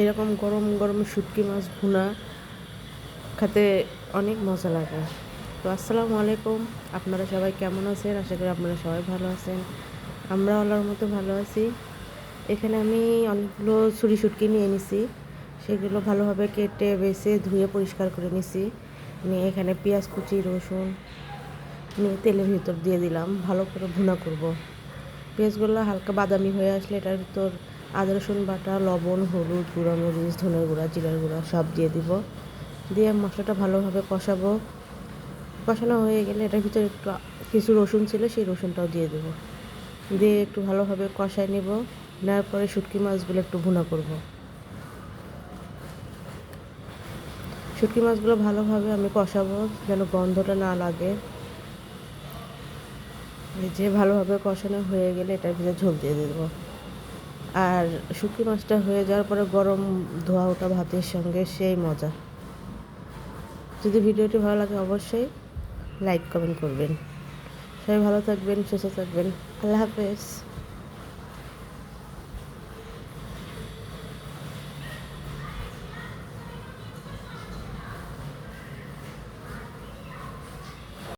এরকম গরম গরম শুটকি মাছ ভুনা খেতে অনেক মজা লাগে। তো আসসালামু আলাইকুম, আপনারা সবাই কেমন আছেন? আশা করি আপনারা সবাই ভালো আছেন। আমরা আল্লাহর মতো ভালো আছি। এখানে আমি অনেকগুলো ছুরি শুটকি নিয়ে নিছি, সেগুলো ভালোভাবে কেটে বেছে ধুয়ে পরিষ্কার করে নিছি। নিয়ে এখানে পেঁয়াজ কুচি, রসুন নিয়ে তেলের ভিতর দিয়ে দিলাম, ভালো করে ভুনা করব। পেঁয়াজগুলো হালকা বাদামি হয়ে আসলে এটার ভিতর আদা রসুন বাটা, লবণ, হলুদ, গুঁড়া মরিচ, ধনের গুঁড়া, জিরার গুঁড়া সব দিয়ে দিব। দিয়ে মশলাটা ভালোভাবে কষাবো। কষানো হয়ে গেলে এটার ভিতরে একটু কিছু রসুন ছিল, সেই রসুনটাও দিয়ে দেবো। দিয়ে একটু ভালোভাবে কষায় নেব। নেওয়ার পরে শুটকি মাছগুলো একটু ভুনা করব। শুটকি মাছগুলো ভালোভাবে আমি কষাবো যেন গন্ধটা না লাগে। এই যে ভালোভাবে কষানো হয়ে গেলে এটার ভিতরে ঝোল দিয়ে দেবো। আর শুটকি মাছটা হয়ে যাওয়ার পরে গরম ধোয়া ওঠা ভাতের সঙ্গে সেই মজা। যদি ভিডিওটি ভালো লাগে অবশ্যই লাইক কমেন্ট করবেন। সবাই ভালো থাকবেন, সুস্থ থাকবেন। আল্লাহ হাফেজ।